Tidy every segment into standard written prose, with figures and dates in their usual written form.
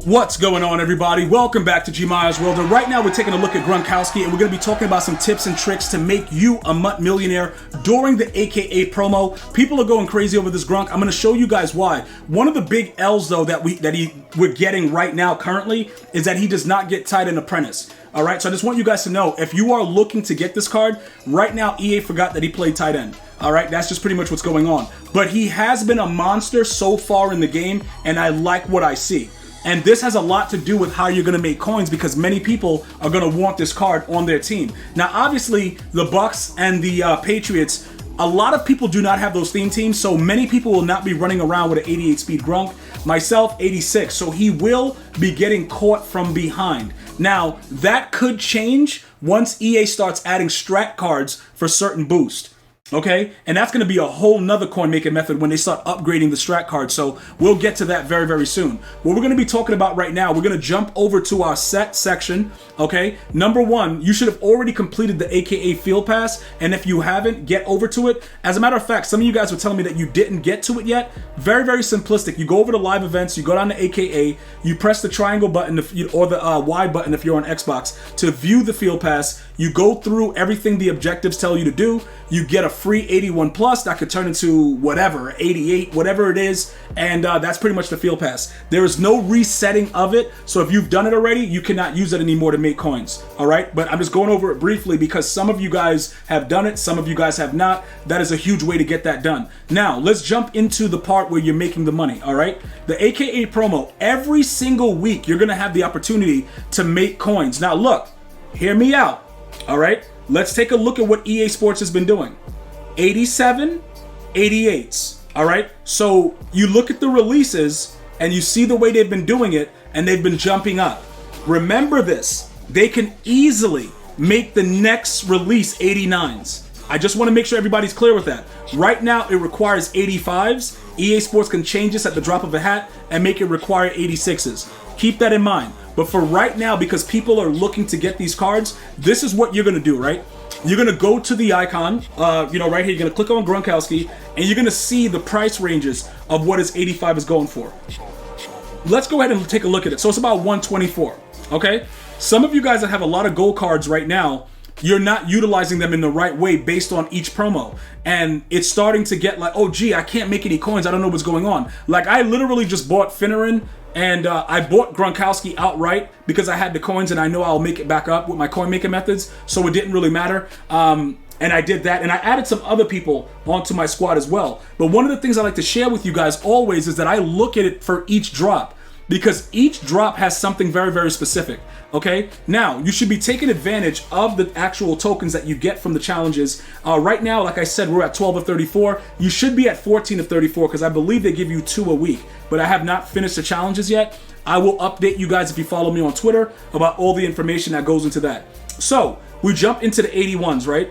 What's going on, everybody? Welcome back to GmiasWorld, and right now we're taking a look at Gronkowski, and we're going to be talking about some tips and tricks to make you a MUT millionaire during the AKA promo. People are going crazy over this Gronk. I'm going to show you guys why. One of the big L's though we're getting right now currently is that he does not get tight end apprentice. All right, so I just want you guys to know, if you are looking to get this card, right now EA forgot that he played tight end. All right, that's just pretty much what's going on. But he has been a monster so far in the game, and I like what I see. And this has a lot to do with how you're going to make coins, because many people are going to want this card on their team. Now, obviously, the Bucks and the Patriots, a lot of people do not have those theme teams, so many people will not be running around with an 88 speed Gronk. Myself, 86, so he will be getting caught from behind. Now, that could change once EA starts adding strat cards for certain boost. Okay, and that's going to be a whole nother coin making method when they start upgrading the strat card. So we'll get to that very, very soon. What we're going to be talking about right now, we're going to jump over to our set section. Okay, number one, you should have already completed the AKA field pass, and if you haven't, get over to it. As a matter of fact, some of you guys were telling me that you didn't get to it yet. Very, very simplistic. You go over to live events, you go down to AKA, you press the triangle button or the Y button if you're on Xbox to view the field pass. You go through everything the objectives tell you to do. You get a free 81 plus that could turn into whatever, 88, whatever it is, and that's pretty much the field pass. There is no resetting of it, so if you've done it already, you cannot use it anymore to make coins. All right, but I'm just going over it briefly because some of you guys have done it, some of you guys have not. That is a huge way to get that done. Now let's jump into the part where you're making the money. All right, the AKA promo, every single week you're gonna have the opportunity to make coins. Now look, hear me out. All right, let's take a look at what EA Sports has been doing. 87, 88s. All right, so you look at the releases and you see the way they've been doing it, and they've been jumping up. Remember this, they can easily make the next release 89s. I just want to make sure everybody's clear with that. Right now it requires 85s. EA Sports can change this at the drop of a hat and make it require 86s. Keep that in mind. But for right now, because people are looking to get these cards, this is what you're going to do, right? You're going to go to the icon, right here, you're going to click on Gronkowski, and you're going to see the price ranges of what his 85 is going for. Let's go ahead and take a look at it. So it's about 124, okay? Some of you guys that have a lot of gold cards right now, you're not utilizing them in the right way based on each promo. And it's starting to get like, oh gee, I can't make any coins, I don't know what's going on. Like, I literally just bought Finneran, and I bought Gronkowski outright because I had the coins and I know I'll make it back up with my coin making methods, so it didn't really matter. And I did that, and I added some other people onto my squad as well. But one of the things I like to share with you guys always is that I look at it for each drop, because each drop has something very, very specific. Okay, now you should be taking advantage of the actual tokens that you get from the challenges. Right now, like I said, we're at 12 of 34. You should be at 14 of 34 because I believe they give you 2 a week, but I have not finished the challenges yet. I will update you guys if you follow me on Twitter about all the information that goes into that. So we jump into the 81s, right?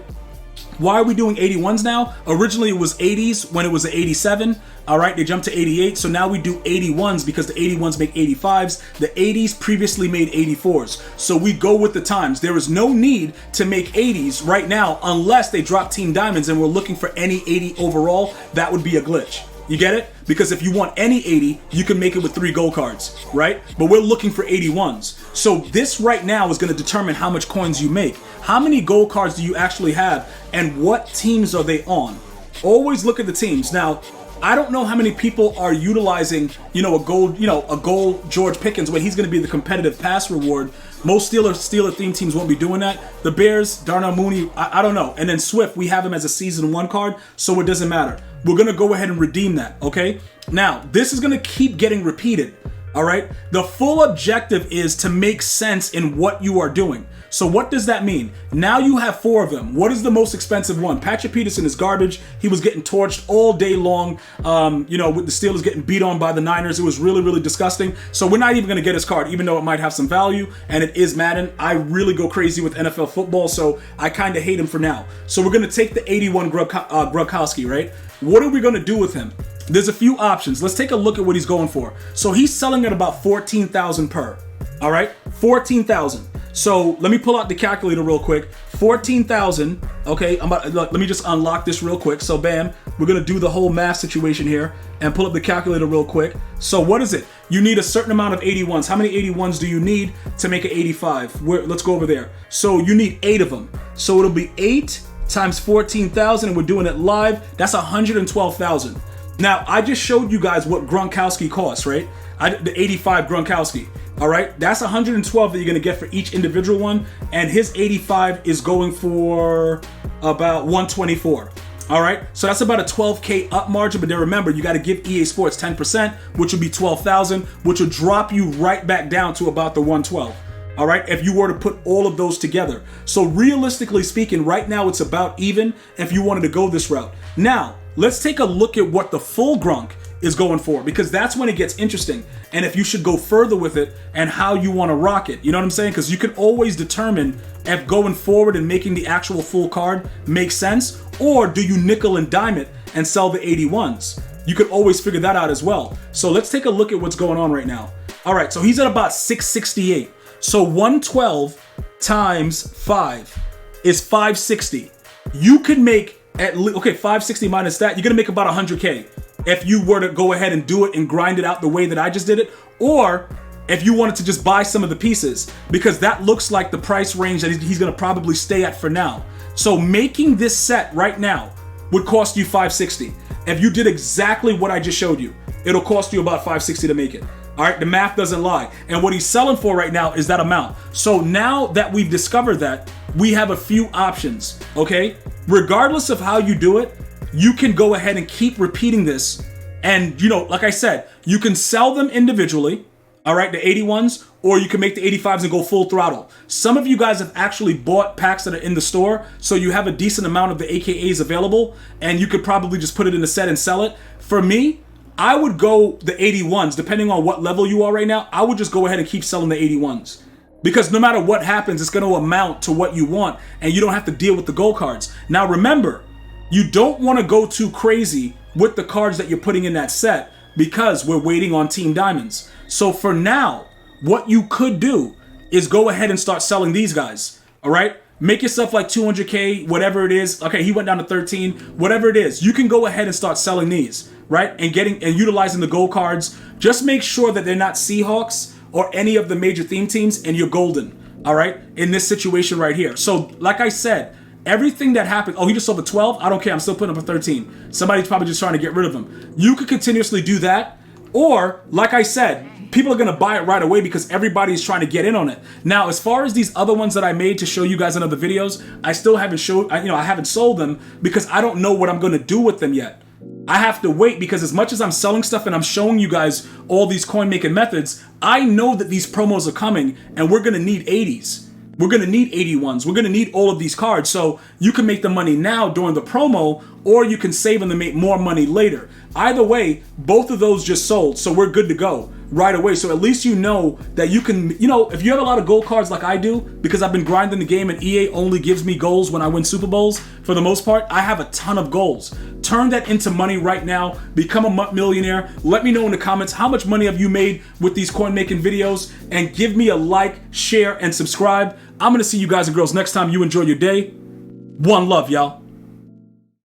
Why are we doing 81s now? Originally it was 80s when it was an 87. All right, they jumped to 88. So now we do 81s because the 81s make 85s. The 80s previously made 84s. So we go with the times. There is no need to make 80s right now unless they drop Team Diamonds and we're looking for any 80 overall. That would be a glitch. You get it? Because if you want any 80, you can make it with 3 gold cards, right? But we're looking for 81s. So this right now is going to determine how much coins you make. How many gold cards do you actually have, and what teams are they on? Always look at the teams. Now, I don't know how many people are utilizing, a gold George Pickens when he's going to be the competitive pass reward. Most Steeler theme teams won't be doing that. The Bears, Darnell Mooney, I don't know. And then Swift, we have him as a season 1 card, so it doesn't matter. We're going to go ahead and redeem that, okay? Now, this is going to keep getting repeated, all right? The full objective is to make sense in what you are doing. So what does that mean? Now you have 4 of them. What is the most expensive one? Patrick Peterson is garbage. He was getting torched all day long, with the Steelers getting beat on by the Niners. It was really, really disgusting. So we're not even going to get his card, even though it might have some value, and it is Madden. I really go crazy with NFL football, so I kind of hate him for now. So we're going to take the 81 Gronkowski, right? What are we going to do with him? There's a few options. Let's take a look at what he's going for. So he's selling at about 14,000 per. All right, 14,000. So let me pull out the calculator real quick. 14,000. Okay, let me just unlock this real quick. So bam, we're gonna do the whole math situation here and pull up the calculator real quick. So what is it? You need a certain amount of 81s. How many 81s do you need to make an 85? Let's go over there. So you need 8 of them. So it'll be 8 times 14,000, and we're doing it live. That's 112,000. Now, I just showed you guys what Gronkowski costs, right? The 85 Gronkowski. All right, that's 112 that you're gonna get for each individual one, and his 85 is going for about 124. All right, so that's about a 12K up margin, but then remember, you gotta give EA Sports 10%, which would be 12,000, which would drop you right back down to about the 112. All right, if you were to put all of those together. So realistically speaking, right now it's about even if you wanted to go this route. Now, let's take a look at what the full Gronk is going for, because that's when it gets interesting, and if you should go further with it and how you want to rock it. You know what I'm saying? Because you can always determine if going forward and making the actual full card makes sense, or do you nickel and dime it and sell the 81s? You could always figure that out as well. So let's take a look at what's going on right now. All right, so he's at about 668. So 112 times 5 is 560. You could make at least, okay, 560 minus that, you're gonna make about 100K if you were to go ahead and do it and grind it out the way that I just did it, or if you wanted to just buy some of the pieces, because that looks like the price range that he's gonna probably stay at for now. So making this set right now would cost you 560. If you did exactly what I just showed you, it'll cost you about 560 to make it. All right, the math doesn't lie. And what he's selling for right now is that amount. So now that we've discovered that, we have a few options, okay? Regardless of how you do it, you can go ahead and keep repeating this. And, you know, like I said, you can sell them individually, all right, the 81s, or you can make the 85s and go full throttle. Some of you guys have actually bought packs that are in the store, so you have a decent amount of the AKAs available, and you could probably just put it in a set and sell it. For me, I would go the 81s, depending on what level you are right now. I would just go ahead and keep selling the 81s. Because no matter what happens, it's going to amount to what you want, and you don't have to deal with the gold cards. Now remember, you don't want to go too crazy with the cards that you're putting in that set, because we're waiting on Team Diamonds. So for now, what you could do is go ahead and start selling these guys, all right? Make yourself like 200K, whatever it is. Okay, he went down to 13, whatever it is. You can go ahead and start selling these, right? And utilizing the gold cards. Just make sure that they're not Seahawks or any of the major theme teams, and you're golden, all right? In this situation right here. So like I said, everything that happened, oh, he just sold a 12? I don't care, I'm still putting up a 13. Somebody's probably just trying to get rid of him. You could continuously do that, or like I said, people are gonna buy it right away because everybody's trying to get in on it. Now, as far as these other ones that I made to show you guys in other videos, I still haven't I haven't sold them because I don't know what I'm gonna do with them yet. I have to wait, because as much as I'm selling stuff and I'm showing you guys all these coin making methods, I know that these promos are coming and we're gonna need 80s. We're gonna need 81s. We're gonna need all of these cards. So you can make the money now during the promo, or you can save them to make more money later. Either way, both of those just sold, so we're good to go right away. So at least you know that you can, if you have a lot of gold cards like I do, because I've been grinding the game and EA only gives me goals when I win Super Bowls, for the most part, I have a ton of goals. Turn that into money right now. Become a MUT millionaire. Let me know in the comments how much money have you made with these coin making videos, and give me a like, share, and subscribe. I'm gonna see you guys and girls next time. You enjoy your day. One love, y'all.